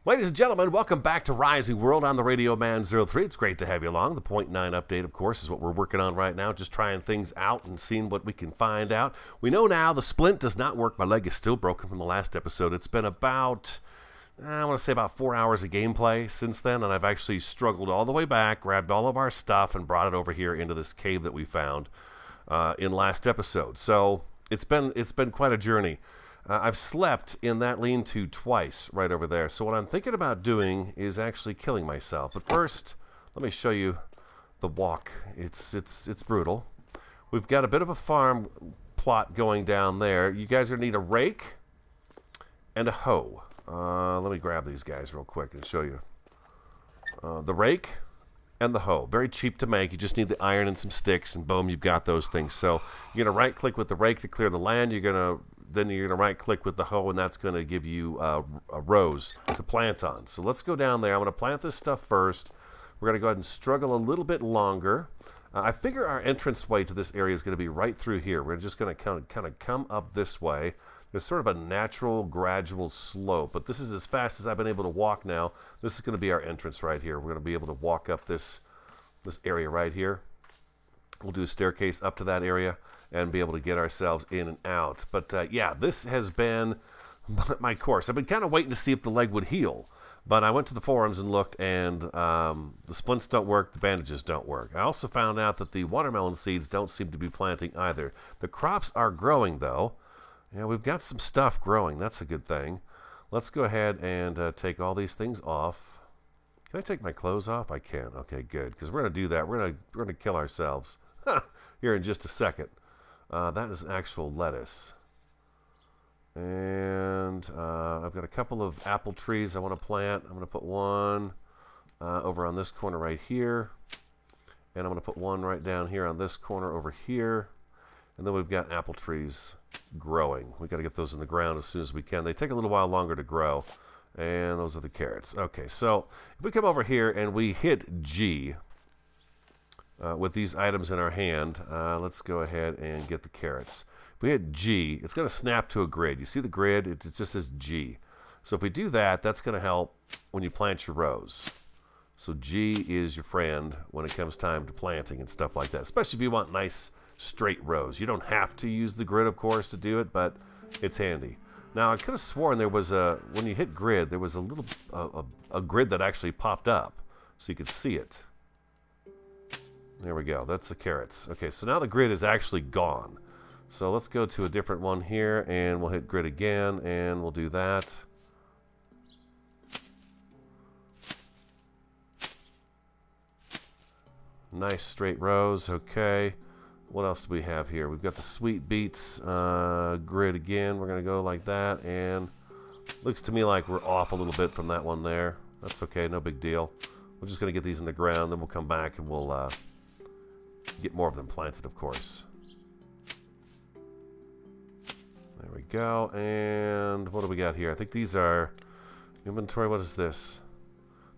Ladies and gentlemen, welcome back to Rising World on the Radio Man 03. It's great to have you along. The .9 update, of course, is what we're working on right now, just trying things out and seeing what we can find out. We know now the splint does not work. My leg is still broken from the last episode. It's been about, I want to say about 4 hours of gameplay since then, and I've actually struggled all the way back, grabbed all of our stuff, and brought it over here into this cave that we found in last episode. So it's been quite a journey. I've slept in that lean-to twice right over there. So what I'm thinking about doing is actually killing myself. But first, let me show you the walk. It's brutal. We've got a bit of a farm plot going down there. You guys are going to need a rake and a hoe. Let me grab these guys real quick and show you. The rake and the hoe. Very cheap to make. You just need the iron and some sticks, and boom, you've got those things. So you're going to right-click with the rake to clear the land. Then you're going to right-click with the hoe, and that's going to give you rows to plant on. So let's go down there. I'm going to plant this stuff first. We're going to go ahead and struggle a little bit longer. I figure our entrance way to this area is going to be right through here. We're just going to kind of come up this way. There's sort of a natural, gradual slope, but this is as fast as I've been able to walk now. This is going to be our entrance right here. We're going to be able to walk up this area right here. We'll do a staircase up to that area and be able to get ourselves in and out. But yeah, this has been my course. I've been kind of waiting to see if the leg would heal. But I went to the forums and looked, and the splints don't work, the bandages don't work. I also found out that the watermelon seeds don't seem to be planting either. The crops are growing, though. Yeah, we've got some stuff growing. That's a good thing. Let's go ahead and take all these things off. Can I take my clothes off? I can. Okay, good. Because we're going to do that. We're going to kill ourselves here in just a second. That is actual lettuce. And I've got a couple of apple trees I want to plant. I'm going to put one over on this corner right here. And I'm going to put one right down here on this corner over here. And then we've got apple trees growing. We've got to get those in the ground as soon as we can. They take a little while longer to grow. And those are the carrots. Okay, so if we come over here and we hit G with these items in our hand, let's go ahead and get the carrots. If we hit G, it's going to snap to a grid. You see the grid? It just says G. So if we do that, that's going to help when you plant your rows. So G is your friend when it comes time to planting and stuff like that, especially if you want nice straight rows. You don't have to use the grid, of course, to do it, but it's handy. Now, I could have sworn there was when you hit grid, there was a little a grid that actually popped up so you could see it. There we go. That's the carrots. Okay, so now the grid is actually gone. So let's go to a different one here, and we'll hit grid again, and we'll do that. Nice straight rows. Okay. What else do we have here? We've got the sweet beets grid again. We're going to go like that, and looks to me like we're off a little bit from that one there. That's okay. No big deal. We're just going to get these in the ground, then we'll come back and we'll get more of them planted, of course. There we go. And what do we got here? I think these are inventory. What is this?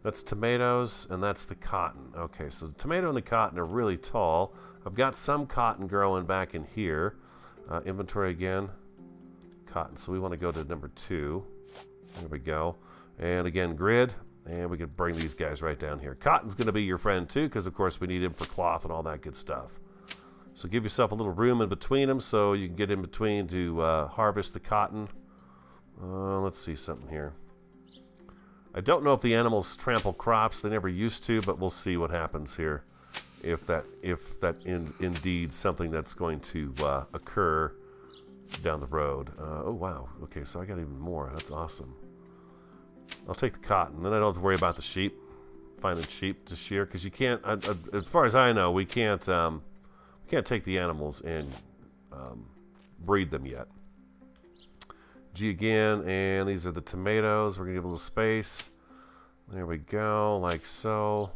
That's tomatoes, and that's the cotton. Okay, so the tomato and the cotton are really tall. I've got some cotton growing back in here. Inventory again. Cotton. So we want to go to number 2. There we go. And again, grid. And we can bring these guys right down here. Cotton's going to be your friend too, because of course we need him for cloth and all that good stuff. So give yourself a little room in between them so you can get in between to harvest the cotton. Let's see something here. I don't know if the animals trample crops. They never used to, but we'll see what happens here. If that indeed something that's going to occur down the road. Oh, wow. Okay, so I got even more. That's awesome. I'll take the cotton. Then I don't have to worry about the sheep. Finding sheep to shear, because you can't, as far as I know, we can't take the animals and breed them yet. G again, and these are the tomatoes. We're going to give a little space. There we go, like so.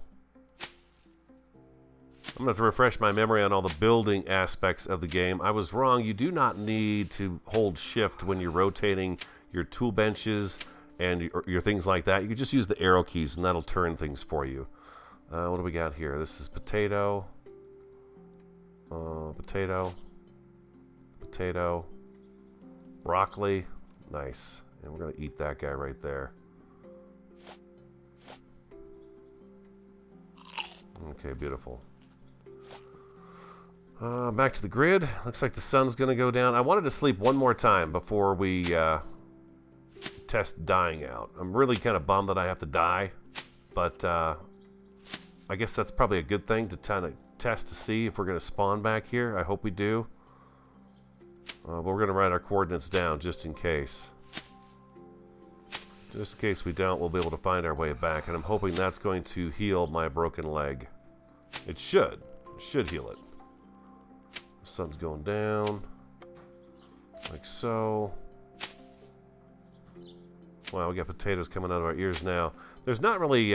I'm going to have to refresh my memory on all the building aspects of the game. I was wrong. You do not need to hold shift when you're rotating your tool benches and your things like that. You can just use the arrow keys, and that'll turn things for you. What do we got here? This is potato. Potato. Potato. Broccoli. Nice. And we're going to eat that guy right there. Okay, beautiful. Back to the grid. Looks like the sun's going to go down. I wanted to sleep one more time before we test dying out. I'm really kind of bummed that I have to die, but I guess that's probably a good thing to kind of test to see if we're going to spawn back here. I hope we do. But we're going to write our coordinates down just in case. Just in case we don't, we'll be able to find our way back. And I'm hoping that's going to heal my broken leg. It should. It should heal it. The sun's going down. Like so. Wow, we got potatoes coming out of our ears now. There's not really...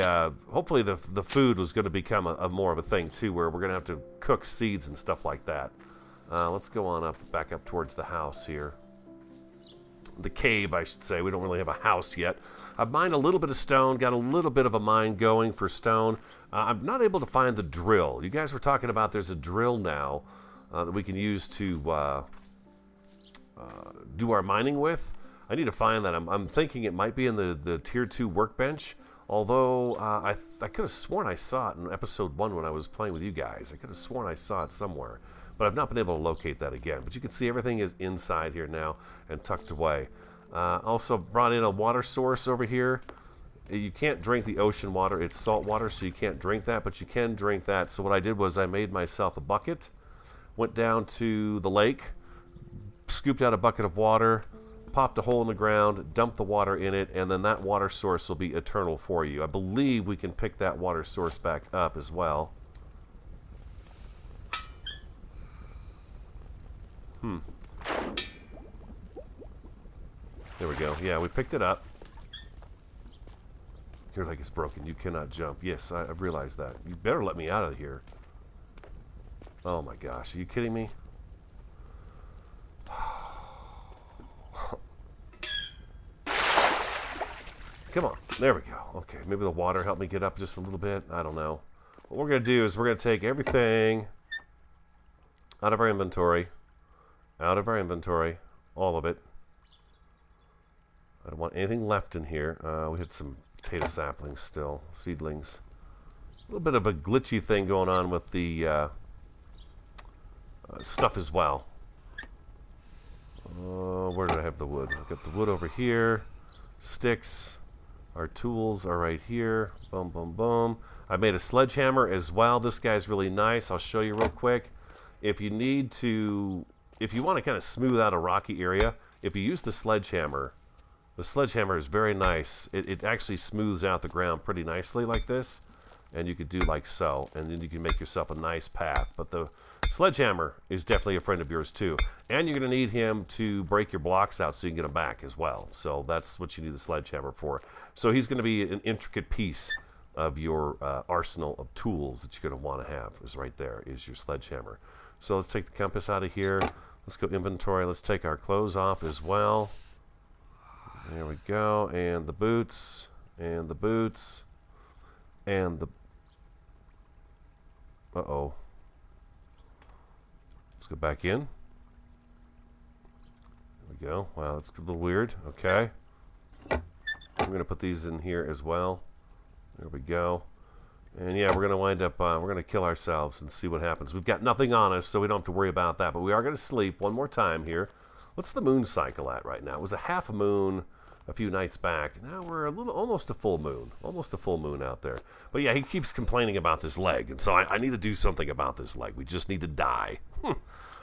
hopefully the food was going to become a more of a thing, too, where we're going to have to cook seeds and stuff like that. Let's go on up, back up towards the house here. The cave, I should say. We don't really have a house yet. I've mined a little bit of stone, got a little bit of a mine going for stone. I'm not able to find the drill. You guys were talking about there's a drill now that we can use to do our mining with. I need to find that. I'm thinking it might be in the Tier 2 Workbench, although I could have sworn I saw it in Episode 1 when I was playing with you guys. I could have sworn I saw it somewhere. But I've not been able to locate that again. But you can see everything is inside here now and tucked away. Also brought in a water source over here. You can't drink the ocean water. It's salt water, so you can't drink that, but you can drink that. So what I did was I made myself a bucket, went down to the lake, scooped out a bucket of water, popped a hole in the ground, dumped the water in it, and then that water source will be eternal for you. I believe we can pick that water source back up as well. There we go. Yeah, we picked it up. Your leg is broken. You cannot jump. Yes, I realize that. You better let me out of here. Oh my gosh. Are you kidding me? Come on. There we go. Okay, maybe the water helped me get up just a little bit. I don't know. What we're going to do is we're going to take everything out of our inventory. Out of our inventory. All of it. I don't want anything left in here. We had some potato saplings still. Seedlings. A little bit of a glitchy thing going on with the stuff as well. Where did I have the wood? I've got the wood over here. Sticks. Our tools are right here. Boom, boom, boom. I made a sledgehammer as well. This guy's really nice. I'll show you real quick. If you need to... If you want to kind of smooth out a rocky area, if you use the sledgehammer is very nice. It actually smooths out the ground pretty nicely like this, and you could do like so, and then you can make yourself a nice path. But the sledgehammer is definitely a friend of yours too, and you're going to need him to break your blocks out so you can get them back as well. So that's what you need the sledgehammer for. So he's going to be an intricate piece of your arsenal of tools that you're going to want to have. Is right there is your sledgehammer. So let's take the compass out of here. Let's go inventory. Let's take our clothes off as well. There we go. And the boots. And the boots. And the... Uh-oh. Let's go back in. There we go. Wow, that's a little weird. Okay. I'm going to put these in here as well. There we go. And yeah, we're going to wind up, we're going to kill ourselves and see what happens. We've got nothing on us, so we don't have to worry about that. But we are going to sleep one more time here. What's the moon cycle at right now? It was a half a moon a few nights back. Now we're a little, almost a full moon. Almost a full moon out there. But yeah, he keeps complaining about this leg. And so I need to do something about this leg. We just need to die,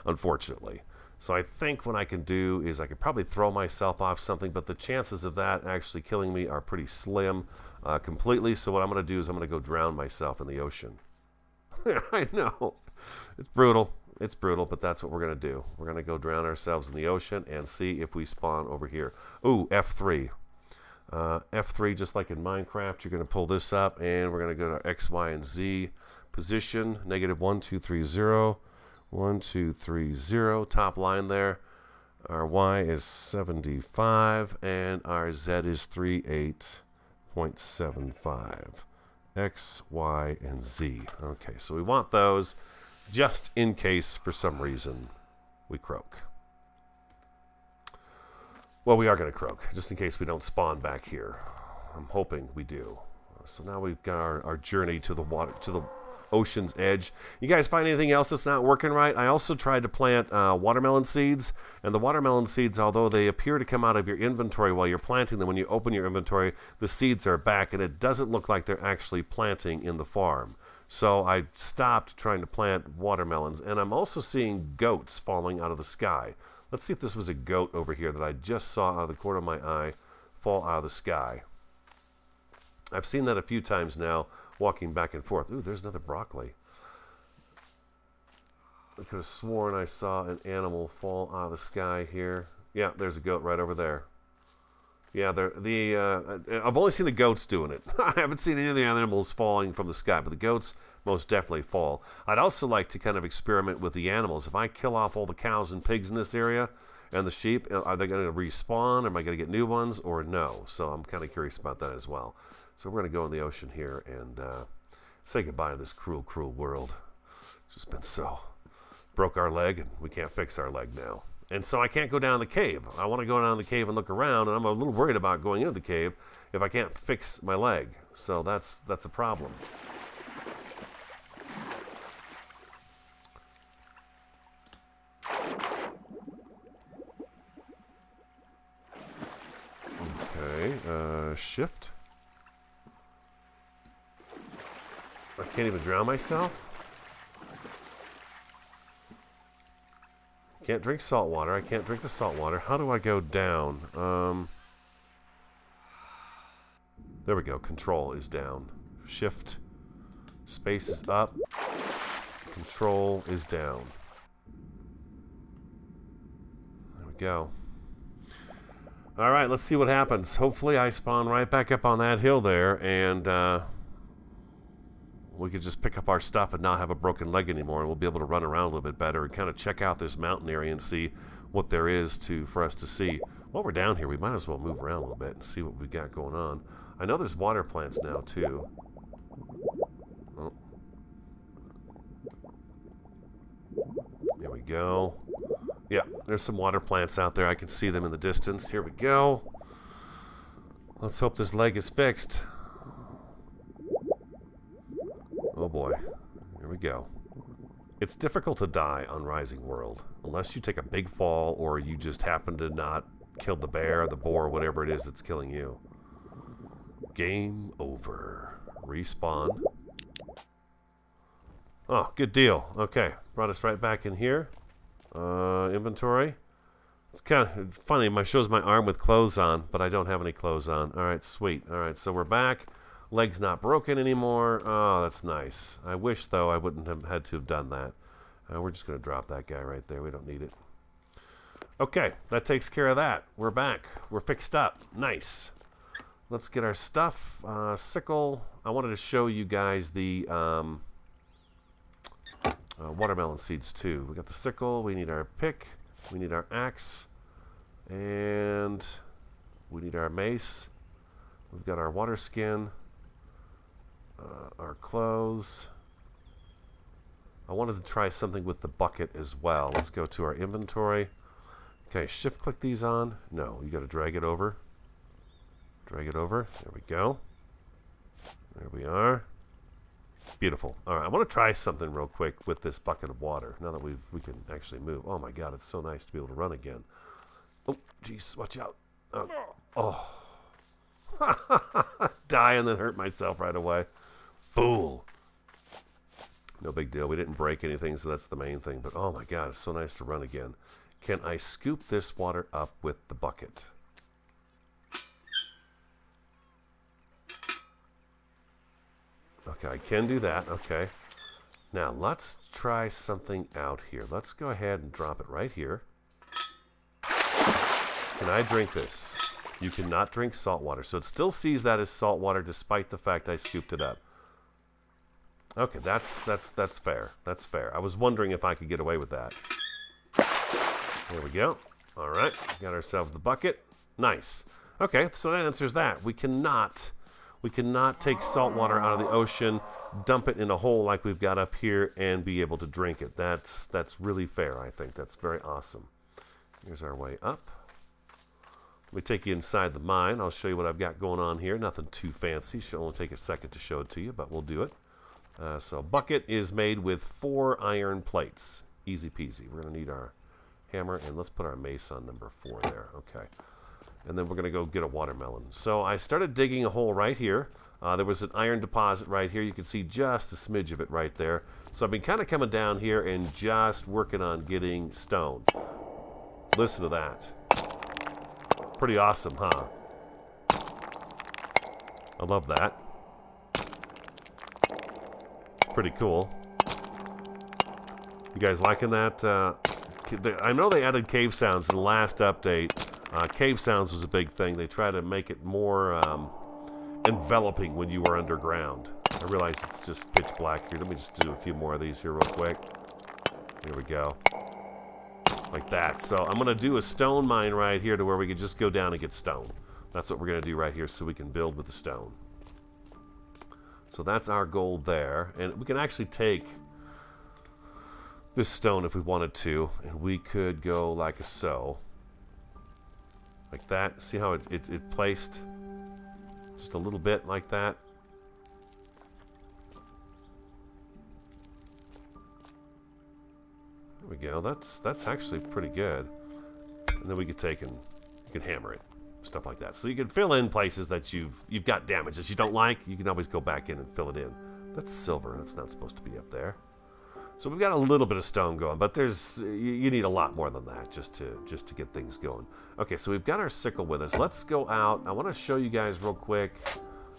unfortunately. So I think what I can do is I could probably throw myself off something, but the chances of that actually killing me are pretty slim completely. So what I'm going to do is I'm going to go drown myself in the ocean. I know. It's brutal. It's brutal, but that's what we're going to do. We're going to go drown ourselves in the ocean and see if we spawn over here. Ooh, F3. F3, just like in Minecraft, you're going to pull this up, and we're going to go to our X, Y, and Z position. Negative 1, 2, 3, 0. 1, 2, 3, 0. Top line there. Our Y is 75, and our Z is 38.75. X, Y, and Z. Okay, so we want those just in case for some reason we croak. Well, we are going to croak, just in case we don't spawn back here. I'm hoping we do. So now we've got our journey to the water, to the ocean's edge. You guys find anything else that's not working right? I also tried to plant watermelon seeds, and the watermelon seeds, although they appear to come out of your inventory while you're planting them, when you open your inventory, the seeds are back, and it doesn't look like they're actually planting in the farm. So I stopped trying to plant watermelons, and I'm also seeing goats falling out of the sky. Let's see if this was a goat over here that I just saw out of the corner of my eye fall out of the sky. I've seen that a few times now, walking back and forth. Ooh, there's another broccoli. I could have sworn I saw an animal fall out of the sky here. Yeah, there's a goat right over there. Yeah, I've only seen the goats doing it. I haven't seen any of the animals falling from the sky, but the goats most definitely fall. I'd also like to kind of experiment with the animals. If I kill off all the cows and pigs in this area and the sheep, are they going to respawn? Am I going to get new ones or no? So I'm kind of curious about that as well. So we're going to go in the ocean here and say goodbye to this cruel, cruel world. It's just been so... Broke our leg, and we can't fix our leg now. And so I can't go down the cave. I want to go down the cave and look around, and I'm a little worried about going into the cave if I can't fix my leg. So that's a problem. Okay, shift. I can't even drown myself. Can't drink salt water. I can't drink the salt water. How do I go down? There we go. Control is down. Shift. Space is up. Control is down. There we go. All right, let's see what happens. Hopefully I spawn right back up on that hill there, and we could just pick up our stuff and not have a broken leg anymore, and we'll be able to run around a little bit better and kind of check out this mountain area and see what there is for us to see. While we're down here, we might as well move around a little bit and see what we got going on. I know there's water plants now, too. Oh. There we go. Yeah, there's some water plants out there. I can see them in the distance. Here we go. Let's hope this leg is fixed. Oh boy. Here we go. It's difficult to die on Rising World. Unless you take a big fall or you just happen to not kill the bear or the boar or whatever it is that's killing you. Game over. Respawn. Oh, good deal. Okay. Brought us right back in here. Inventory. It's kind of funny. It shows my arm with clothes on, but I don't have any clothes on. All right, sweet. All right, so we're back. Leg's not broken anymore. Oh, that's nice. I wish, though, I wouldn't have had to have done that. We're just going to drop that guy right there. We don't need it. Okay, that takes care of that. We're back. We're fixed up. Nice. Let's get our stuff. Sickle. I wanted to show you guys the watermelon seeds, too. We got the sickle. We need our pick. We need our axe. And we need our mace. We've got our water skin. Our clothes. I wanted to try something with the bucket as well. Let's go to our inventory. Okay, shift click these on. No, you got to drag it over. Drag it over. There we go. There we are. Beautiful. All right, I want to try something real quick with this bucket of water. Now that we can actually move. Oh my God, it's so nice to be able to run again. Oh, jeez, watch out. Oh. Die and then hurt myself right away. Fool. No big deal. We didn't break anything, so that's the main thing. But oh my God, it's so nice to run again. Can I scoop this water up with the bucket? Okay, I can do that. Okay. Now, let's try something out here. Let's go ahead and drop it right here. Can I drink this? You cannot drink salt water. So it still sees that as salt water despite the fact I scooped it up. Okay, that's fair. That's fair. I was wondering if I could get away with that. There we go. All right, got ourselves the bucket. Nice. Okay, so that answers that. We cannot take salt water out of the ocean, dump it in a hole like we've got up here, and be able to drink it. That's really fair, I think. That's very awesome. Here's our way up. Let me take you inside the mine. I'll show you what I've got going on here. Nothing too fancy. Should only take a second to show it to you, but we'll do it. So bucket is made with 4 iron plates. Easy peasy. We're going to need our hammer, and let's put our mace on number 4 there. Okay. And then we're going to go get a watermelon. So I started digging a hole right here. There was an iron deposit right here. You can see just a smidge of it right there. So I've been kind of coming down here and just working on getting stone. Listen to that. Pretty awesome, huh? I love that. It's pretty cool. You guys liking that? I know they added cave sounds in the last update. Cave sounds was a big thing. They try to make it more enveloping when you were underground. I realize it's just pitch black here. Let me just do a few more of these here real quick. Here we go. Like that. So I'm going to do a stone mine right here to where we can just go down and get stone. That's what we're going to do right here so we can build with the stone. So that's our goal there. And we can actually take this stone if we wanted to. And we could go like so. Like that. See how it placed just a little bit like that. There we go. That's actually pretty good. And then we could take and you can hammer it, stuff like that. So you can fill in places that you've got damage that you don't like. You can always go back in and fill it in. That's silver. That's not supposed to be up there. So we've got a little bit of stone going, but you need a lot more than that just to get things going. Okay, so we've got our sickle with us. Let's go out. I want to show you guys real quick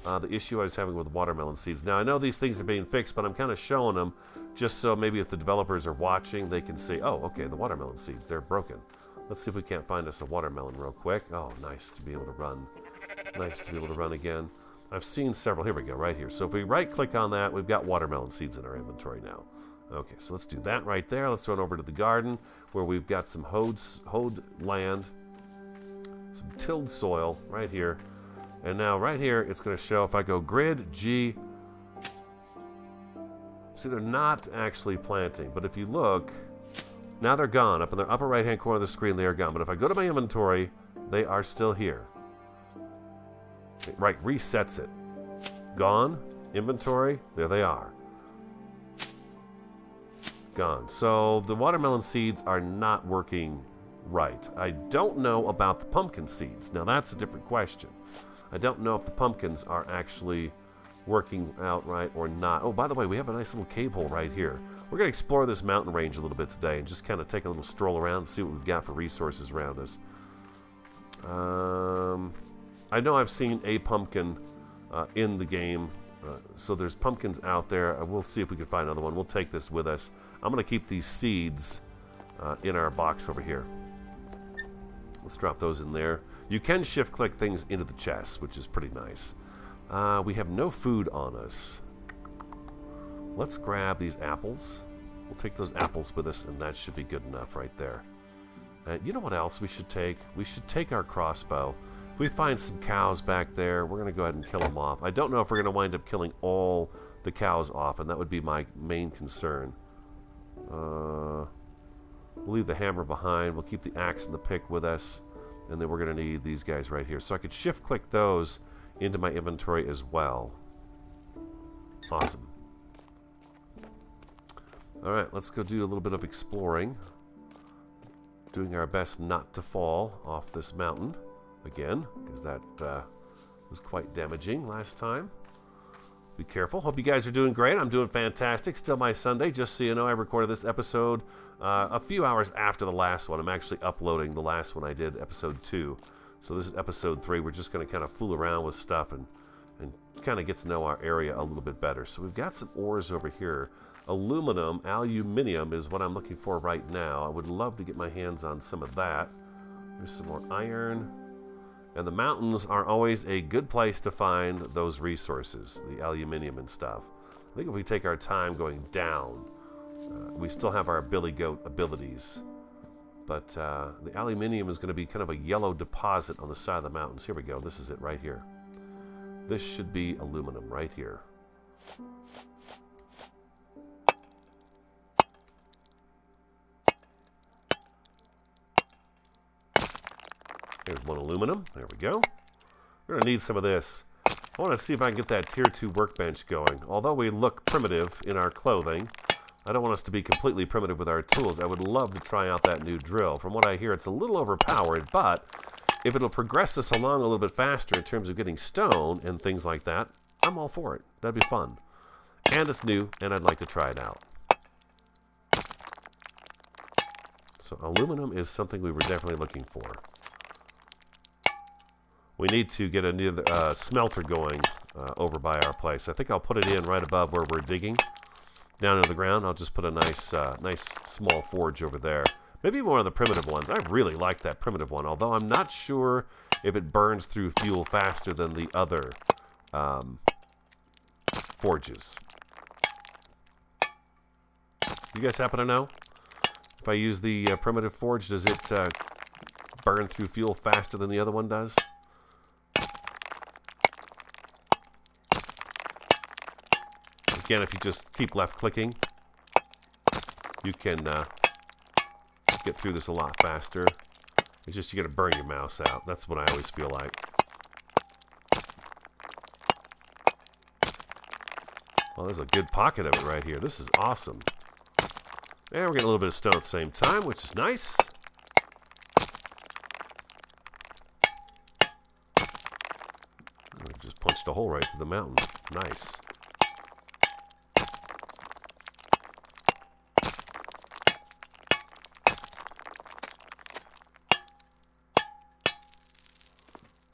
the issue I was having with watermelon seeds. Now I know these things are being fixed, but I'm kind of showing them just so maybe if the developers are watching, they can see, oh, okay, the watermelon seeds, they're broken. Let's see if we can't find us a watermelon real quick. Oh, nice to be able to run. Nice to be able to run again. I've seen several. Here we go, right here. So if we right-click on that, we've got watermelon seeds in our inventory now. Okay, so let's do that right there. Let's run over to the garden where we've got some hoed land, some tilled soil right here. And now right here, it's going to show if I go grid, G. See, they're not actually planting. But if you look, now they're gone. Up in the upper right-hand corner of the screen, they are gone. But if I go to my inventory, they are still here. Right, resets it. Gone, inventory, there they are. Gone. So the watermelon seeds are not working right. I don't know about the pumpkin seeds. Now that's a different question. I don't know if the pumpkins are actually working out right or not. Oh, by the way, we have a nice little cave hole right here. We're going to explore this mountain range a little bit today and just kind of take a little stroll around and see what we've got for resources around us. I know I've seen a pumpkin in the game. So there's pumpkins out there. We'll see if we can find another one. We'll take this with us. I'm going to keep these seeds in our box over here. Let's drop those in there. You can shift-click things into the chest, which is pretty nice. We have no food on us. Let's grab these apples. We'll take those apples with us, and that should be good enough right there. You know what else we should take? We should take our crossbow. If we find some cows back there, we're going to go ahead and kill them off. I don't know if we're going to wind up killing all the cows off, and that would be my main concern. We'll leave the hammer behind. We'll keep the axe and the pick with us, and then we're going to need these guys right here. So I could shift-click those into my inventory as well. Awesome. All right, let's go do a little bit of exploring. Doing our best not to fall off this mountain again, because that was quite damaging last time. Be careful. Hope you guys are doing great. I'm doing fantastic. Still my Sunday. Just so you know, I recorded this episode a few hours after the last one. I'm actually uploading the last one I did, episode 2. So this is episode 3. We're just going to kind of fool around with stuff and kind of get to know our area a little bit better. So we've got some ores over here. Aluminium is what I'm looking for right now. I would love to get my hands on some of that. There's some more iron. And the mountains are always a good place to find those resources, the aluminium and stuff. I think if we take our time going down, we still have our Billy Goat abilities. But the aluminium is going to be kind of a yellow deposit on the side of the mountains. Here we go. This is it right here. This should be aluminum right here. There's one aluminum. There we go. We're going to need some of this. I want to see if I can get that tier 2 workbench going. Although we look primitive in our clothing, I don't want us to be completely primitive with our tools. I would love to try out that new drill. From what I hear, it's a little overpowered, but if it'll progress us along a little bit faster in terms of getting stone and things like that, I'm all for it. That'd be fun. And it's new, and I'd like to try it out. So aluminum is something we were definitely looking for. We need to get a new smelter going over by our place. I think I'll put it in right above where we're digging. Down into the ground, I'll just put a nice small forge over there. Maybe one of the primitive ones. I really like that primitive one, although I'm not sure if it burns through fuel faster than the other forges. You guys happen to know? If I use the primitive forge, does it burn through fuel faster than the other one does? Again, if you just keep left clicking, you can get through this a lot faster. It's just you got to burn your mouse out. That's what I always feel like. Well, there's a good pocket of it right here. This is awesome. And we're getting a little bit of stone at the same time, which is nice. We just punched a hole right through the mountain. Nice.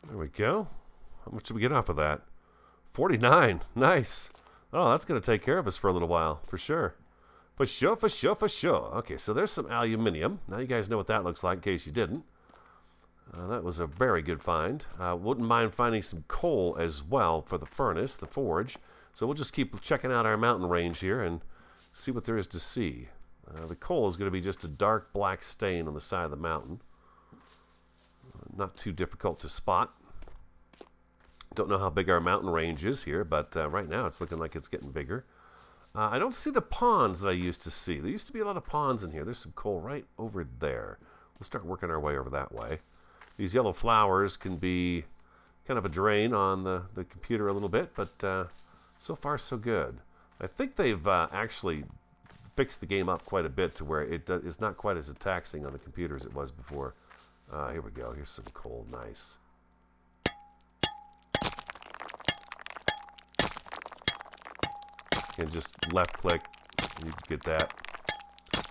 There we go. How much did we get off of that? 49. Nice. Oh, that's going to take care of us for a little while, for sure. For sure, for sure, for sure. Okay, so there's some aluminium. Now you guys know what that looks like in case you didn't. That was a very good find. Wouldn't mind finding some coal as well for the furnace, the forge. So we'll just keep checking out our mountain range here and see what there is to see. The coal is going to be just a dark black stain on the side of the mountain. Not too difficult to spot. Don't know how big our mountain range is here, but right now it's looking like it's getting bigger. I don't see the ponds that I used to see. There used to be a lot of ponds in here. There's some coal right over there. We'll start working our way over that way. These yellow flowers can be kind of a drain on the computer a little bit, but so far so good. I think they've actually fixed the game up quite a bit to where it is not quite as taxing on the computer as it was before. Here we go. Here's some coal. Nice. And just left click, you can get that.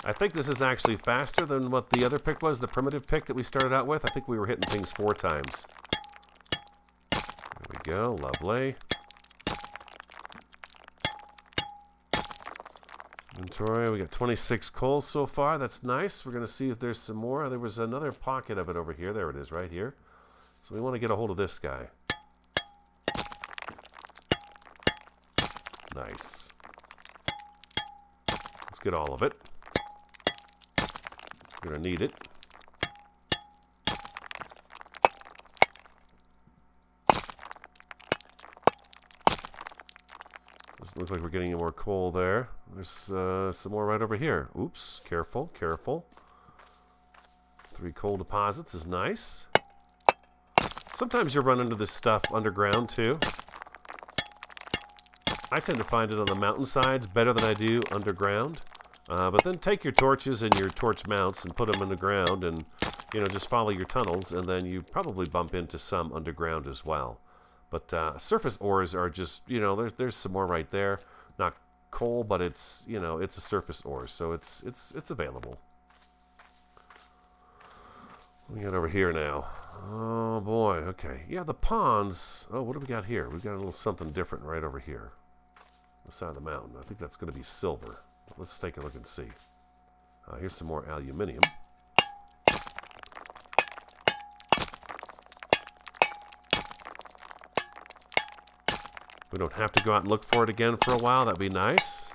I think this is actually faster than what the other pick was, the primitive pick that we started out with. I think we were hitting things 4 times. There we go, lovely. Inventory, we got 26 coal so far. That's nice. We're going to see if there's some more. There was another pocket of it over here. There it is, right here. So we want to get a hold of this guy. Nice. Let's get all of it. We're going to need it. Doesn't look like we're getting any more coal there. There's some more right over here. Oops, careful, careful. 3 coal deposits is nice. Sometimes you run into this stuff underground too. I tend to find it on the mountainsides better than I do underground. But then take your torches and your torch mounts and put them in the ground and, you know, just follow your tunnels, and then you probably bump into some underground as well. But surface ores are just, you know, there's some more right there. Not coal, but it's, you know, it's a surface ore, so it's available. What do we got over here now? Oh boy, okay. Yeah, the ponds. Oh, what do we got here? We've got a little something different right over here. On the side of the mountain. I think that's going to be silver. Let's take a look and see. Here's some more aluminium. We don't have to go out and look for it again for a while. That'd be nice.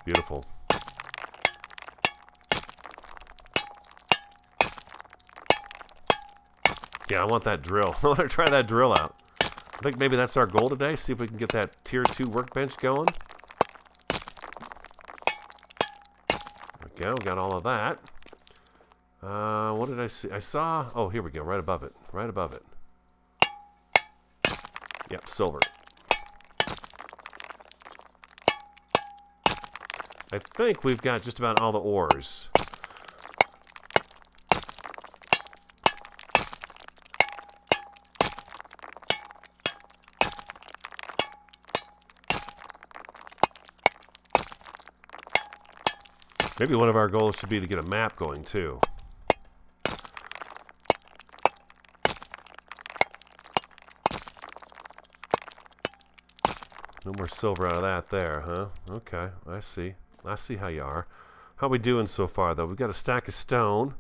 Beautiful. Yeah, I want that drill. I want to try that drill out. I think maybe that's our goal today. See if we can get that tier 2 workbench going. There we go. Got all of that. What did I see? I saw... Oh, here we go. Right above it. Right above it. Yep, silver. I think we've got just about all the ores. Maybe one of our goals should be to get a map going, too. No more silver out of that there, huh? Okay, I see. I see how you are. How we doing so far, though? We've got a stack of stone,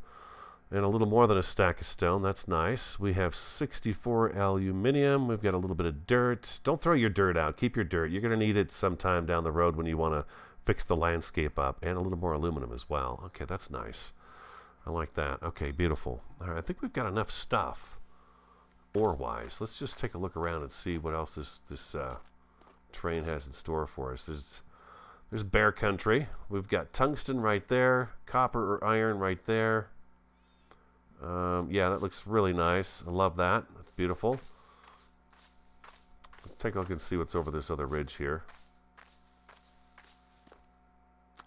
and a little more than a stack of stone. That's nice. We have 64 aluminium. We've got a little bit of dirt. Don't throw your dirt out. Keep your dirt. You're going to need it sometime down the road when you want to fix the landscape up, and a little more aluminum as well. Okay, that's nice. I like that. Okay, beautiful. All right, I think we've got enough stuff, ore-wise. Let's just take a look around and see what else this terrain has in store for us. There's bear country. We've got tungsten right there, copper or iron right there. Yeah, that looks really nice. I love that. That's beautiful. Let's take a look and see what's over this other ridge here.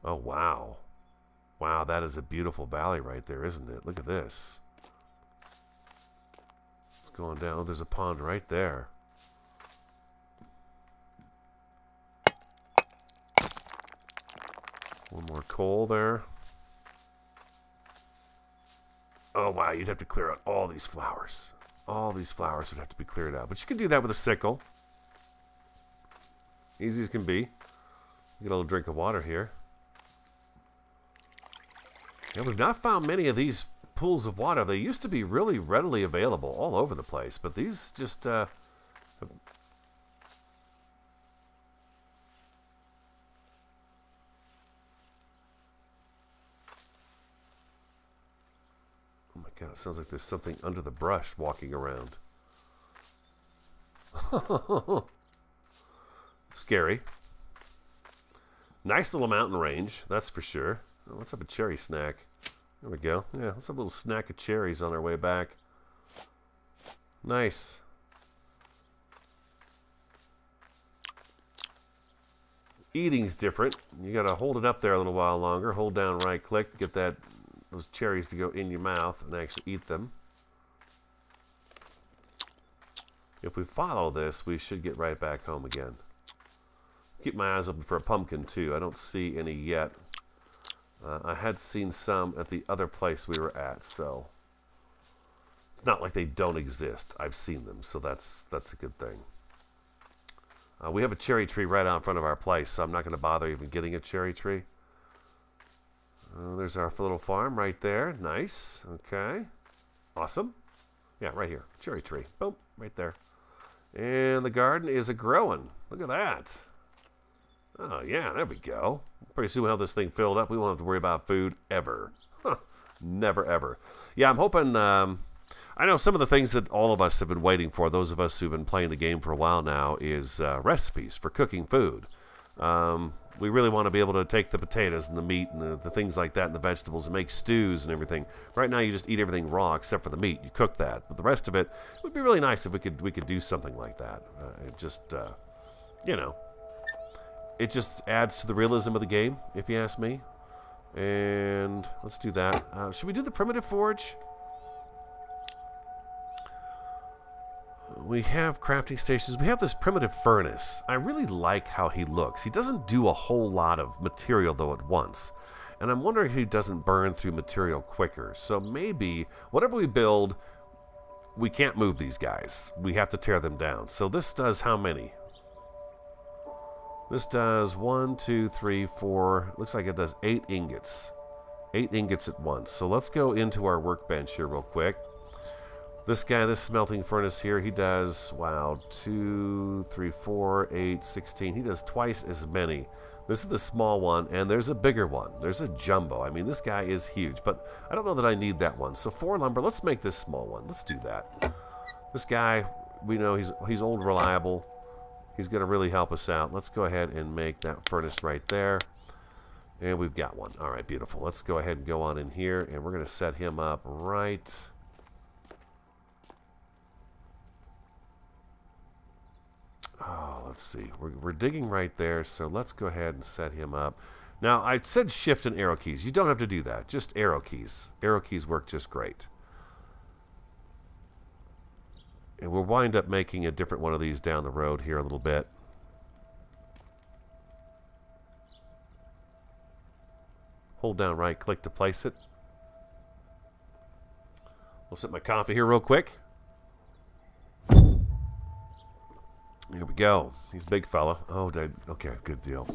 Oh, wow. Wow, that is a beautiful valley right there, isn't it? Look at this. It's going down. Oh, there's a pond right there. One more coal there. Oh, wow, you'd have to clear out all these flowers. All these flowers would have to be cleared out. But you can do that with a sickle. Easy as can be. Get a little drink of water here. Yeah, we've not found many of these pools of water. They used to be really readily available all over the place, but these just... Oh my god, it sounds like there's something under the brush walking around. Scary. Nice little mountain range, that's for sure. Oh, let's have a cherry snack. There we go. Yeah, let's have a little snack of cherries on our way back. Nice. Eating's different. You gotta hold it up there a little while longer. Hold down right click to get those cherries to go in your mouth and actually eat them. If we follow this, we should get right back home again. Keep my eyes open for a pumpkin too. I don't see any yet. I had seen some at the other place we were at, so it's not like they don't exist. I've seen them, so that's a good thing. We have a cherry tree right out in front of our place, so I'm not going to bother even getting a cherry tree. There's our little farm right there. Nice. Okay. Awesome. Yeah, right here. Cherry tree. Boom. Right there. And the garden is a-growing. Look at that. Oh, yeah, there we go. Pretty soon we'll have this thing filled up. We won't have to worry about food ever. Huh. Never, ever. Yeah, I'm hoping... I know some of the things that all of us have been waiting for, those of us who've been playing the game for a while now, is recipes for cooking food. We really want to be able to take the potatoes and the meat and the things like that and the vegetables and make stews and everything. Right now you just eat everything raw except for the meat. You cook that. But the rest of it would be really nice if we could do something like that. It just, you know... It just adds to the realism of the game, if you ask me. And let's do that. Should we do the primitive forge? We have crafting stations. We have this primitive furnace. I really like how he looks. He doesn't do a whole lot of material, though, at once. And I'm wondering if he doesn't burn through material quicker. So maybe, whatever we build, we can't move these guys. We have to tear them down. So this does how many? This does 1, 2, 3, 4. Looks like it does 8 ingots. 8 ingots at once. So let's go into our workbench here real quick. This guy, this smelting furnace here, he does, wow, 2, 3, 4, 8, 16. He does twice as many. This is the small one, and there's a bigger one. There's a jumbo. I mean, this guy is huge, but I don't know that I need that one. So 4 lumber, let's make this small one. Let's do that. This guy we know he's old, reliable. He's going to really help us out. Let's go ahead and make that furnace right there. And we've got one. All right, beautiful. Let's go ahead and go on in here, and we're going to set him up right. Oh, let's see. We're digging right there, so let's go ahead and set him up. Now, I said shift and arrow keys. You don't have to do that. Just arrow keys. Arrow keys work just great. And we'll wind up making a different one of these down the road here a little bit. Hold down right click to place it. We'll sip my coffee here real quick. Here we go. He's a big fella. Oh, okay, good deal.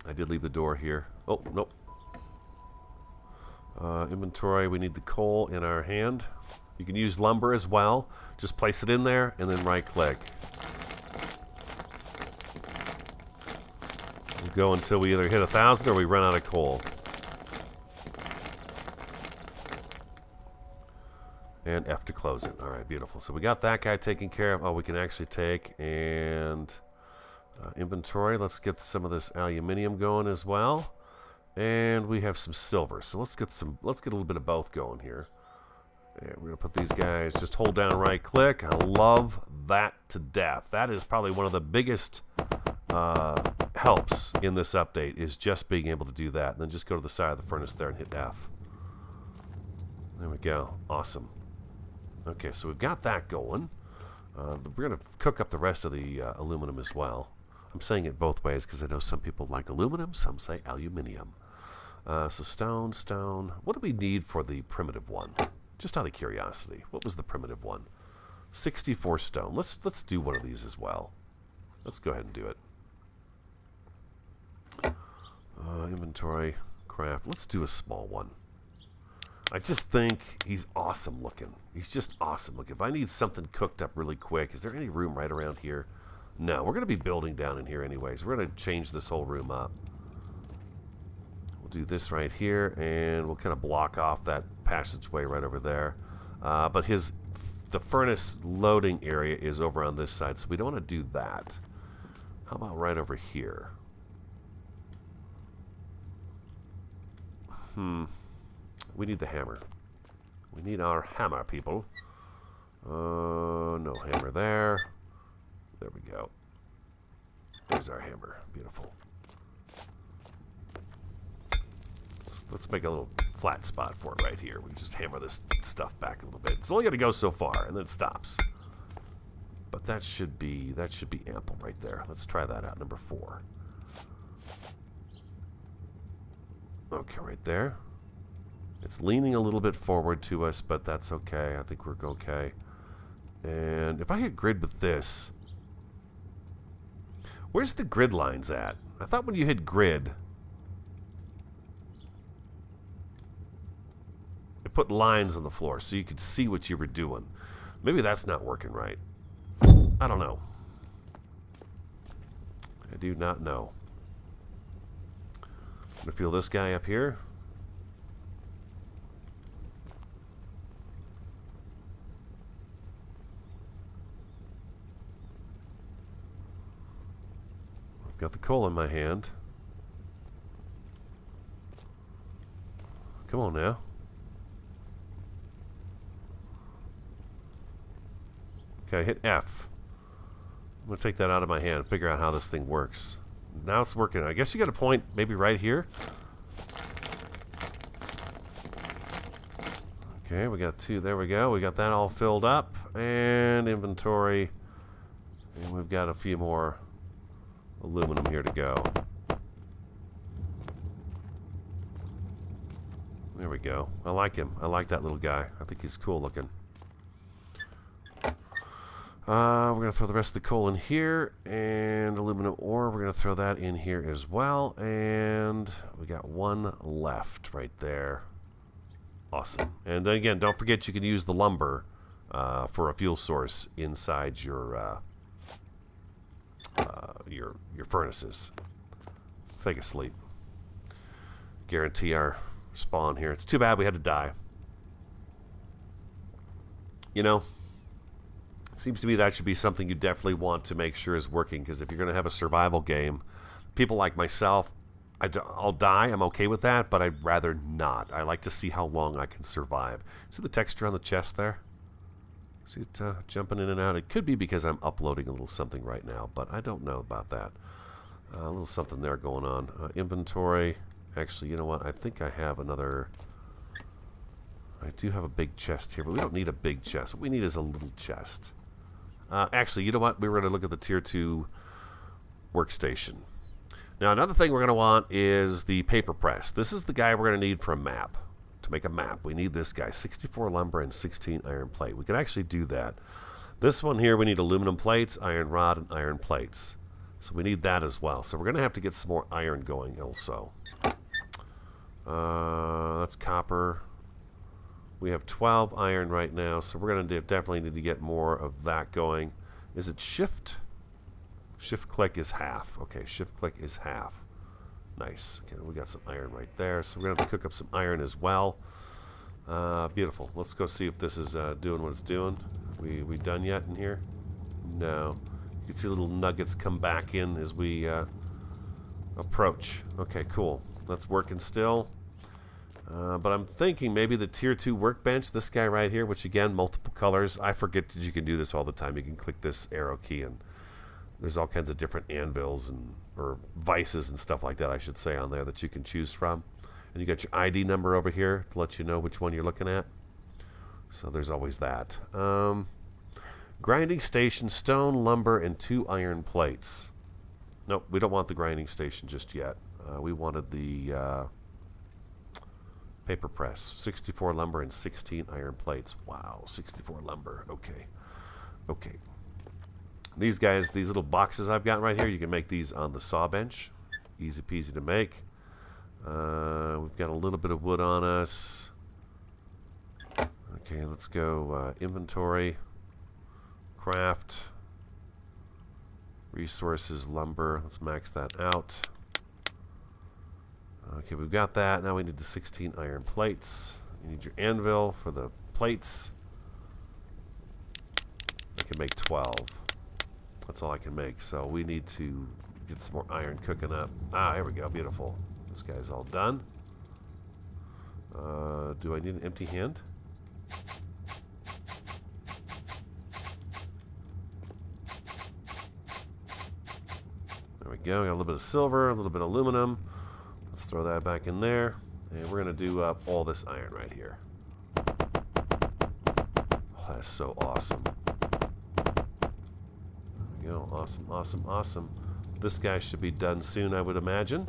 I did leave the door here. Oh, nope. Inventory, we need the coal in our hand. You can use lumber as well. Just place it in there and then right click. We'll go until we either hit 1,000 or we run out of coal. And F to close it. All right, beautiful. So we got that guy taken care of. Oh, we can actually take and inventory. Let's get some of this aluminium going as well. And we have some silver. So let's get a little bit of both going here. And we're gonna put these guys, just hold down right click. I love that to death. That is probably one of the biggest helps in this update, is just being able to do that. And then just go to the side of the furnace there and hit F. There we go. Awesome. Okay, so we've got that going. We're going to cook up the rest of the aluminum as well. I'm saying it both ways because I know some people like aluminum, some say aluminium. So stone. What do we need for the primitive one? Just out of curiosity, what was the primitive one? 64 stone. Let's do one of these as well. Let's go ahead and do it. Inventory, craft. Let's do a small one. I just think he's awesome looking. He's just awesome looking. If I need something cooked up really quick, is there any room right around here? No, we're going to be building down in here anyways. We're going to change this whole room up. We'll do this right here, and we'll kind of block off that passageway right over there. But the furnace loading area is over on this side, so we don't want to do that. How about right over here? We need the hammer. We need our hammer, people. No hammer there. There we go. There's our hammer. Beautiful. Let's make a little flat spot for it right here. We can just hammer this stuff back a little bit. It's only going to go so far, and then it stops. But that should be ample right there. Let's try that out. Number 4. Okay, right there. It's leaning a little bit forward to us, but that's okay. I think we're okay. And if I hit grid with this, where's the grid lines at? I thought when you hit grid, it put lines on the floor so you could see what you were doing. Maybe that's not working right. I don't know. I do not know. I'm gonna feel this guy up here. Got the coal in my hand. Come on now. Okay, hit F. I'm going to take that out of my hand and figure out how this thing works. Now it's working. I guess you got a point maybe right here. Okay, we got 2. There we go. We got that all filled up. And inventory. And we've got a few more aluminum here to go. There we go. I like him. I like that little guy. I think he's cool looking. We're going to throw the rest of the coal in here, and aluminum ore, we're going to throw that in here as well, and we got 1 left right there. Awesome. And then again, don't forget you can use the lumber for a fuel source inside your furnaces. Let's take a sleep. Guarantee our spawn here. It's too bad we had to die. You know, Seems to me that should be something you definitely want to make sure is working, because if you're going to have a survival game, people like myself, I'll die, I'm okay with that, but I'd rather not. I like to see how long I can survive. See the texture on the chest there? See it jumping in and out? It could be because I'm uploading a little something right now, but I don't know about that. A little something there going on. Inventory. Actually, you know what? I think I have another... I do have a big chest here, but we don't need a big chest. What we need is a little chest. Actually, you know what? We were going to look at the Tier 2 workstation. Now, another thing we're going to want is the paper press. This is the guy we're going to need for a map. To make a map, we need this guy. 64 lumber and 16 iron plate. We can actually do that. This one here, we need aluminum plates, iron rod, and iron plates. So we need that as well. So we're going to have to get some more iron going also. That's copper. We have 12 iron right now, so we're going to definitely need to get more of that going. Is it shift? Shift click is half. Okay, shift click is half. Nice. Okay, we got some iron right there, so we're going to have to cook up some iron as well. Beautiful. Let's go see if this is doing what it's doing. We done yet in here? No. You can see little nuggets come back in as we approach. Okay, cool. That's working still. But I'm thinking maybe the Tier 2 workbench, this guy right here, which again, multiple colors. I forget that you can do this all the time. You can click this arrow key and there's all kinds of different anvils or vices and stuff like that, I should say, on there that you can choose from. And you got your ID number over here to let you know which one you're looking at. So there's always that. Grinding station, stone, lumber, and 2 iron plates. Nope, we don't want the grinding station just yet. We wanted the paper press. 64 lumber and 16 iron plates. Wow, 64 lumber. Okay. Okay. These guys, these little boxes I've got right here, you can make these on the saw bench. Easy peasy to make. We've got a little bit of wood on us. Okay, let's go inventory, craft, resources, lumber. Let's max that out. Okay, we've got that. Now we need the 16 iron plates. You need your anvil for the plates. I can make 12. That's all I can make. So we need to get some more iron cooking up. Ah, here we go. Beautiful. This guy's all done. Do I need an empty hand? There we go. Got a little bit of silver, a little bit of aluminum. Let's throw that back in there. And we're going to do all this iron right here. Oh, that's so awesome. There we go. Awesome, awesome, awesome. This guy should be done soon, I would imagine.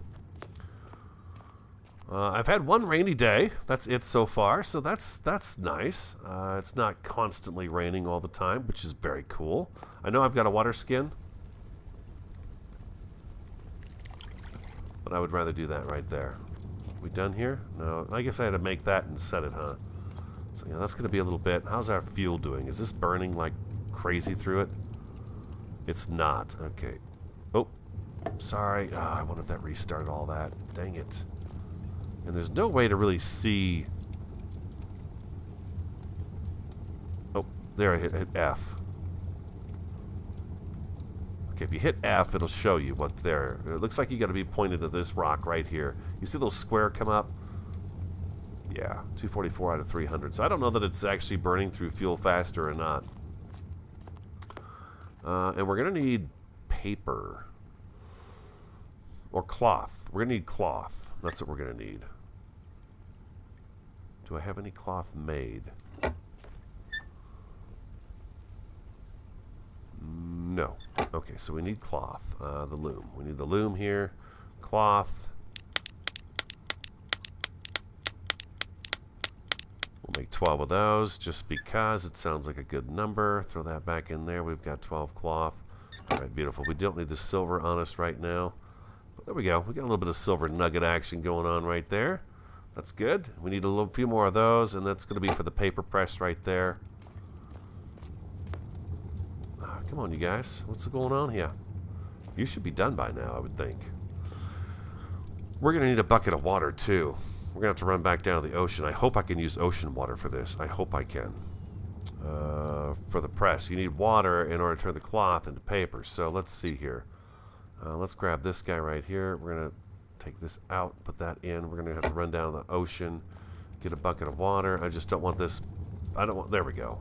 I've had one rainy day. That's it so far, so that's nice. It's not constantly raining all the time, which is very cool. I know I've got a water skin, but I would rather do that right there. We done here? No, I guess I had to make that and set it, huh? So yeah, that's going to be a little bit. How's our fuel doing? Is this burning like crazy through it? It's not. Okay. Oh, sorry. Oh, I wonder if that restarted all that. Dang it. And there's no way to really see... Oh, there I hit F. Okay, if you hit F, it'll show you what's there. It looks like you got to be pointed at this rock right here. You see the little square come up? Yeah, 244 out of 300. So I don't know that it's actually burning through fuel faster or not. And we're going to need paper. Or cloth. We're going to need cloth. That's what we're going to need. Do I have any cloth made? No. Okay, so we need cloth. The loom. We need the loom here. Cloth. We'll make 12 of those just because it sounds like a good number. Throw that back in there. We've got 12 cloth. All right, beautiful. We don't need the silver on us right now. But there we go. We got a little bit of silver nugget action going on right there. That's good. We need a few more of those, and that's going to be for the paper press right there. Come on, you guys. What's going on here? You should be done by now, I would think. We're going to need a bucket of water, too. We're going to have to run back down to the ocean. I hope I can use ocean water for this. I hope I can. for the press. You need water in order to turn the cloth into paper. So let's see here. Let's grab this guy right here. We're going to take this out, put that in. We're going to have to run down to the ocean, get a bucket of water. I just don't want this. I don't want. There we go.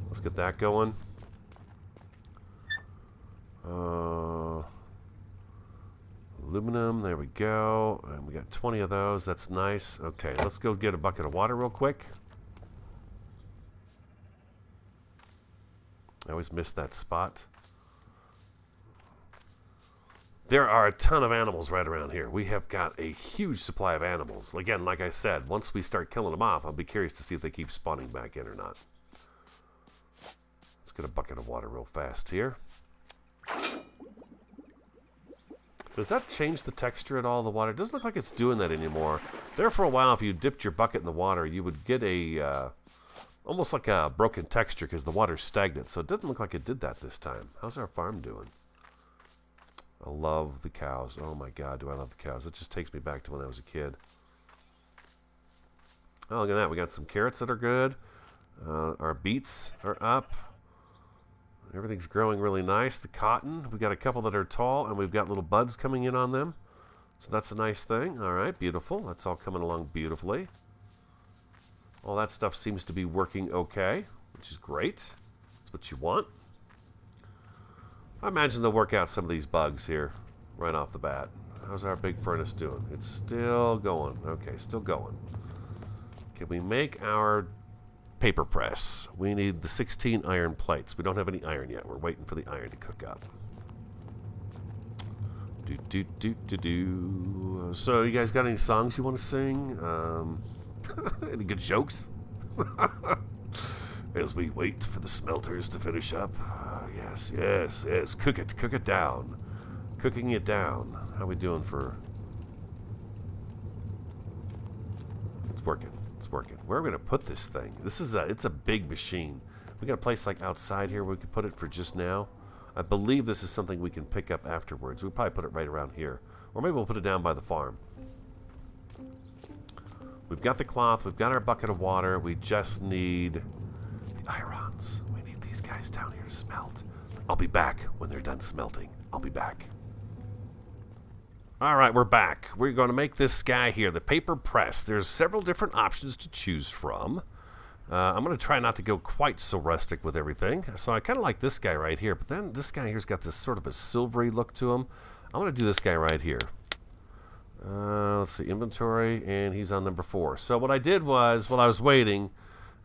Let's get that going. Aluminum, there we go. And we got 20 of those. That's nice. Okay, let's go get a bucket of water real quick. I always miss that spot. There are a ton of animals right around here. We have got a huge supply of animals. Again, like I said, once we start killing them off, I'll be curious to see if they keep spawning back in or not. Let's get a bucket of water real fast here. Does that change the texture at all, the water? It doesn't look like it's doing that anymore. There for a while, if you dipped your bucket in the water, you would get a, almost like a broken texture because the water's stagnant. So it doesn't look like it did that this time. How's our farm doing? I love the cows. Oh my God, do I love the cows. It just takes me back to when I was a kid. Oh, look at that. We got some carrots that are good. Our beets are up. Everything's growing really nice. The cotton, we've got a couple that are tall, and we've got little buds coming in on them. So that's a nice thing. All right, beautiful. That's all coming along beautifully. All that stuff seems to be working okay, which is great. That's what you want. I imagine they'll work out some of these bugs here right off the bat. How's our big furnace doing? It's still going. Okay, still going. Can we make our paper press? We need the 16 iron plates. We don't have any iron yet. We're waiting for the iron to cook up. So, you guys got any songs you want to sing? Any good jokes? As we wait for the smelters to finish up. Yes, yes, yes. Cook it down. Cooking it down. How we doing for... It's working. It's working. Where are we going to put this thing? This is it's a big machine. We got a place like outside here where we could put it for just now. I believe this is something we can pick up afterwards. We'll probably put it right around here. Or maybe we'll put it down by the farm. We've got the cloth. We've got our bucket of water. We just need the irons. We need these guys down here to smelt. I'll be back when they're done smelting. I'll be back. Alright, we're back. We're going to make this guy here, the paper press. There's several different options to choose from. I'm going to try not to go quite so rustic with everything. So I kind of like this guy right here, but then this guy here's got this sort of a silvery look to him. I'm going to do this guy right here. Let's see, inventory, and he's on number 4. So what I did was, while I was waiting,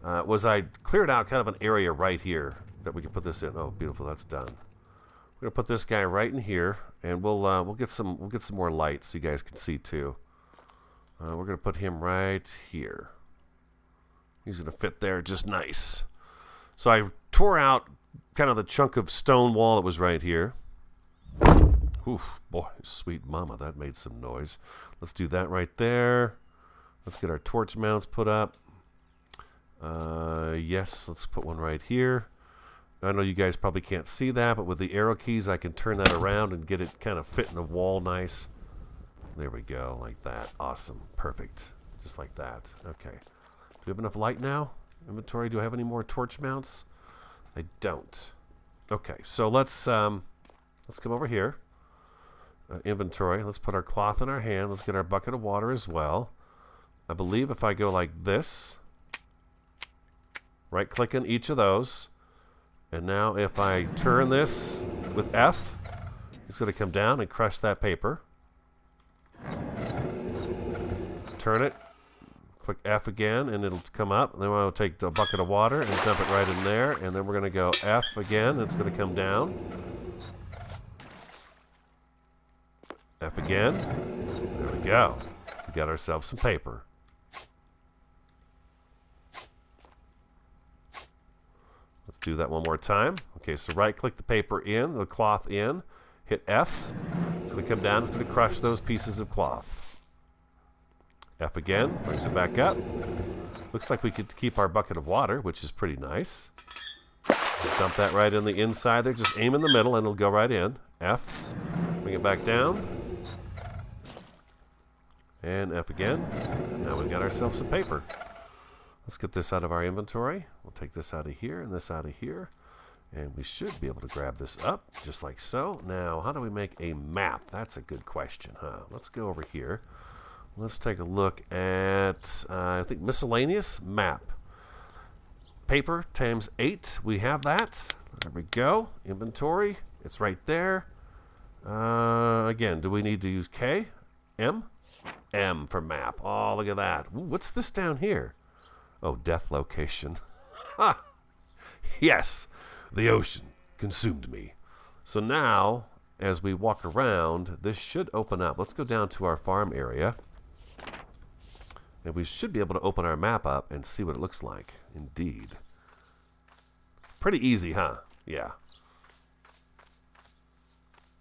was I cleared out kind of an area right here that we can put this in. Oh, beautiful, that's done. We're gonna put this guy right in here, and we'll get some more light so you guys can see too. We're gonna put him right here. He's gonna fit there just nice. So I tore out kind of the chunk of stone wall that was right here. Oof, boy, sweet mama, that made some noise. Let's do that right there. Let's get our torch mounts put up. Yes, let's put one right here. I know you guys probably can't see that, but with the arrow keys, I can turn that around and get it kind of fit in the wall nice. There we go, like that. Awesome. Perfect. Just like that. Okay. Do we have enough light now? Inventory, do I have any more torch mounts? I don't. Okay, so let's come over here. Inventory. Let's put our cloth in our hand. Let's get our bucket of water as well. I believe if I go like this, right-click on each of those, and now if I turn this with F, it's going to come down and crush that paper. Turn it, click F again, and it'll come up. And then we'll take a bucket of water and dump it right in there. And then we're going to go F again, and it's going to come down. F again. There we go. We got ourselves some paper. Let's do that one more time. Okay, so right-click the paper in, the cloth in, hit F. It's going to come down. It's going to crush those pieces of cloth. F again, brings it back up. Looks like we could keep our bucket of water, which is pretty nice. Just dump that right in the inside there. Just aim in the middle, and it'll go right in. F. Bring it back down. And F again. Now we've got ourselves some paper. Let's get this out of our inventory. We'll take this out of here and this out of here. And we should be able to grab this up, just like so. Now, how do we make a map? That's a good question, huh? Let's go over here. Let's take a look at, I think, miscellaneous map. Paper times 8. We have that. There we go. Inventory. It's right there. Again, do we need to use K? M? M for map. Oh, look at that. Ooh, what's this down here? Oh, death location. Ha! Yes. The ocean consumed me. So now, as we walk around, this should open up. Let's go down to our farm area. And we should be able to open our map up and see what it looks like. Indeed. Pretty easy, huh? Yeah.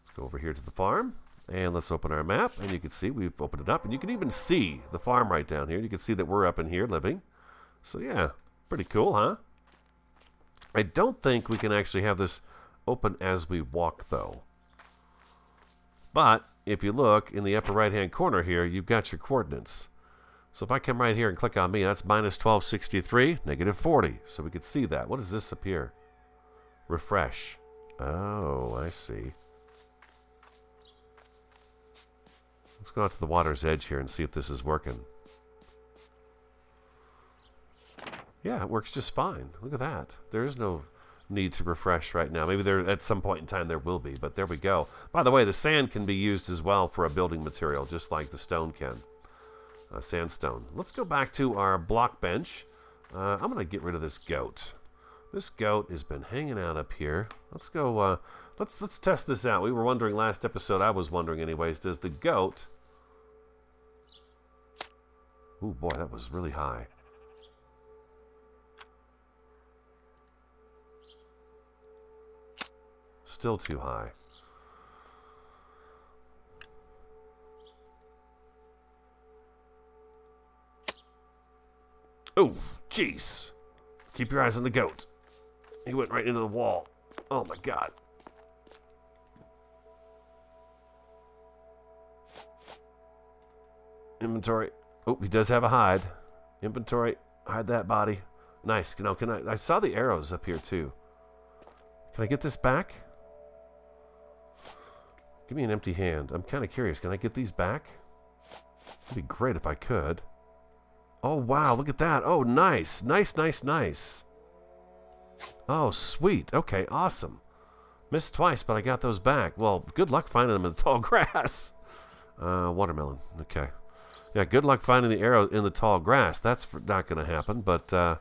Let's go over here to the farm. And let's open our map. And you can see we've opened it up. And you can even see the farm right down here. You can see that we're up in here living. So yeah, pretty cool, huh? I don't think we can actually have this open as we walk, though. But if you look in the upper right-hand corner here, you've got your coordinates. So if I come right here and click on me, that's minus 1263, negative 40. So we can see that. What does this appear? Refresh. Oh, I see. Let's go out to the water's edge here and see if this is working. Yeah, it works just fine. Look at that. There is no need to refresh right now. Maybe there at some point in time there will be, but there we go. By the way, the sand can be used as well for a building material, just like the stone can. Sandstone. Let's go back to our block bench. I'm going to get rid of this goat. This goat has been hanging out up here. Let's go. Let's test this out. We were wondering last episode. I was wondering, anyways. Does the goat? Ooh, boy, that was really high. Still too high. Oh, jeez. Keep your eyes on the goat. He went right into the wall. Oh, my God. Inventory. Oh, he does have a hide. Inventory. Hide that body. Nice. You know, I saw the arrows up here, too. Can I get this back? Give me an empty hand. I'm kind of curious. Can I get these back? It'd be great if I could. Oh, wow. Look at that. Oh, nice. Nice, nice, nice. Oh, sweet. Okay, awesome. Missed twice, but I got those back. Well, good luck finding them in the tall grass. Watermelon. Okay. Yeah, good luck finding the arrow in the tall grass. That's not going to happen, but that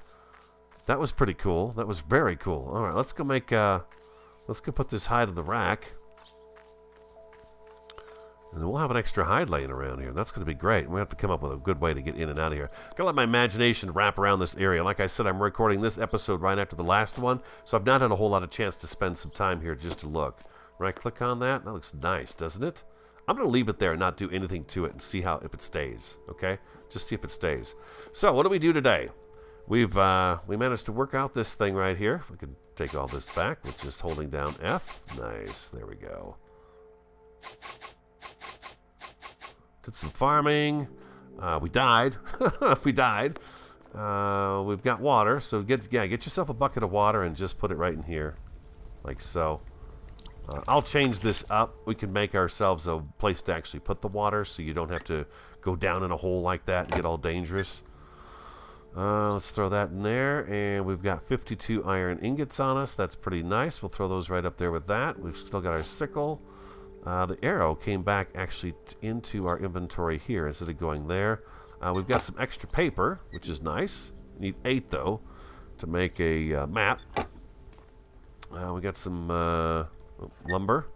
was pretty cool. That was very cool. All right, let's go make... let's go put this hide in the rack. And then we'll have an extra hide laying around here. That's going to be great. We have to come up with a good way to get in and out of here. Got to let my imagination wrap around this area. Like I said, I'm recording this episode right after the last one, so I've not had a whole lot of chance to spend some time here just to look. Right click on that. That looks nice, doesn't it? I'm going to leave it there and not do anything to it and see if it stays. Okay? Just see if it stays. So, what do we do today? We managed to work out this thing right here. We can take all this back with just holding down F. Nice. There we go. Did some farming. We died. We died. We've got water, so get yourself a bucket of water and just put it right in here, like so. I'll change this up. We can make ourselves a place to actually put the water, so you don't have to go down in a hole like that and get all dangerous. Let's throw that in there, and we've got 52 iron ingots on us. That's pretty nice. We'll throw those right up there with that. We've still got our sickle. The arrow came back actually into our inventory here instead of going there. We've got some extra paper, which is nice. We need 8, though, to make a map. We got some lumber.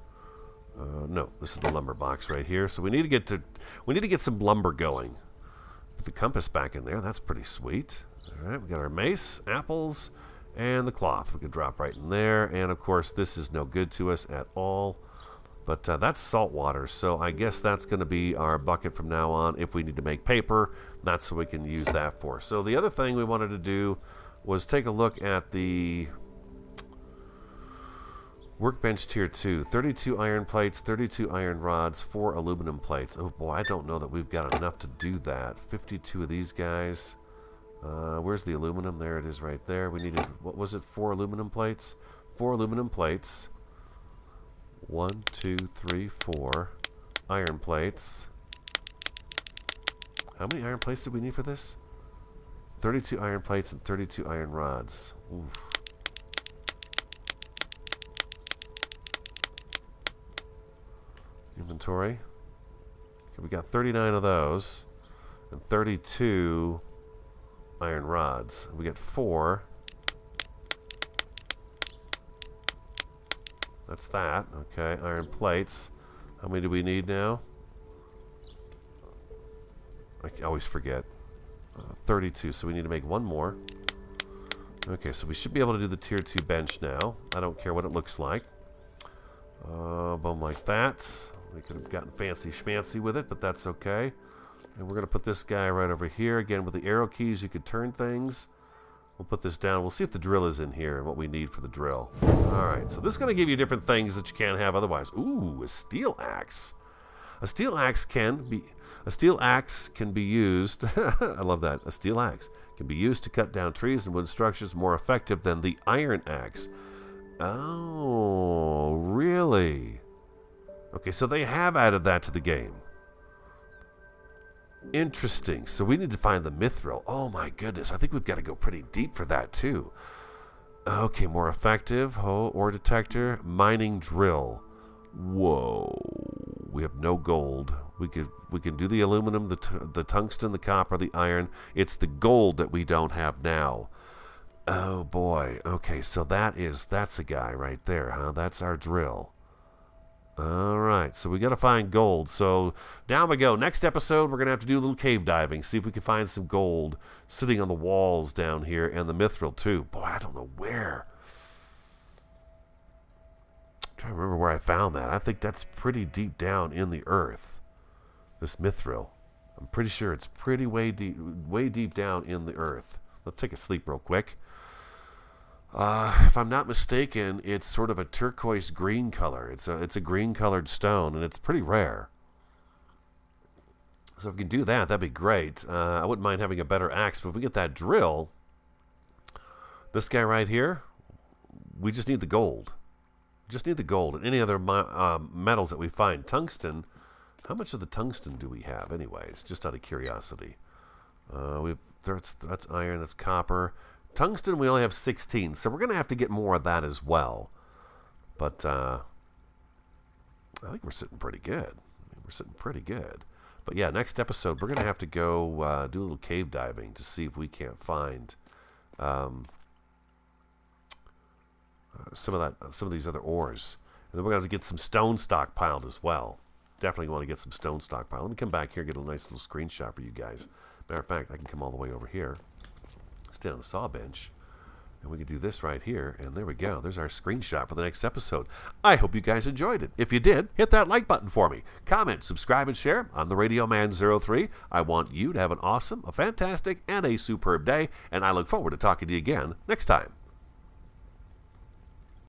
No, this is the lumber box right here. So we need to get some lumber going. Put the compass back in there. That's pretty sweet. All right, we got our mace, apples, and the cloth. We can drop right in there. And of course, this is no good to us at all. But that's salt water, so I guess that's going to be our bucket from now on. If we need to make paper, that's what we can use that for. So the other thing we wanted to do was take a look at the Workbench tier 2, 32 iron plates, 32 iron rods, 4 aluminum plates. Oh boy, I don't know that we've got enough to do that. 52 of these guys. Where's the aluminum? There it is right there. We needed, what was it, 4 aluminum plates? 4 aluminum plates. 1, 2, 3, 4 iron plates. How many iron plates did we need for this? 32 iron plates and 32 iron rods. Oof. Inventory. Okay, we got 39 of those and 32 iron rods. We get 4. That's that. Okay, iron plates. How many do we need now? I always forget. 32, so we need to make 1 more. Okay, so we should be able to do the tier 2 bench now. I don't care what it looks like. Boom, like that. We could have gotten fancy schmancy with it, but that's okay. And we're going to put this guy right over here. Again, with the arrow keys, you could turn things. We'll put this down. We'll see if the drill is in here and what we need for the drill. Alright, so this is going to give you different things that you can't have otherwise. Ooh, a steel axe. A steel axe can be used. I love that. A steel axe can be used to cut down trees and wood structures more effective than the iron axe. Oh, really? Okay, so they have added that to the game. Interesting. So we need to find the mithril. Oh my goodness. I think we've got to go pretty deep for that too. Okay, more effective. Ore detector. Mining drill. Whoa. We have no gold. We can do the aluminum, the tungsten, the copper, the iron. It's the gold that we don't have now. Oh boy. Okay, so that's a guy right there, huh? That's our drill. Alright, so we got to find gold. So down we go. Next episode, we're going to have to do a little cave diving. See if we can find some gold sitting on the walls down here. And the mithril too. Boy, I don't know where. I'm trying to remember where I found that. I think that's pretty deep down in the earth. This mithril. I'm pretty sure it's pretty way deep down in the earth. Let's take a sleep real quick. If I'm not mistaken, it's sort of a turquoise green color. It's a green colored stone, and it's pretty rare. So if we can do that, that'd be great. I wouldn't mind having a better axe, but if we get that drill, this guy right here, we just need the gold. Just need the gold. And any other metals that we find. Tungsten, how much of the tungsten do we have anyways? Just out of curiosity. That's iron, that's copper. Tungsten, we only have 16, so we're going to have to get more of that as well. But I think we're sitting pretty good. We're sitting pretty good. But yeah, next episode, we're going to have to go do a little cave diving to see if we can't find some of these other ores. And then we're going to get some stone stockpiled as well. Definitely want to get some stone stockpiled. Let me come back here and get a nice little screenshot for you guys. Matter of fact, I can come all the way over here. Stay on the saw bench, and we can do this right here, and there we go. There's our screenshot for the next episode. I hope you guys enjoyed it. If you did, hit that like button for me. Comment, subscribe, and share. I'm the Radio Man 03. I want you to have an awesome, a fantastic, and a superb day, and I look forward to talking to you again next time.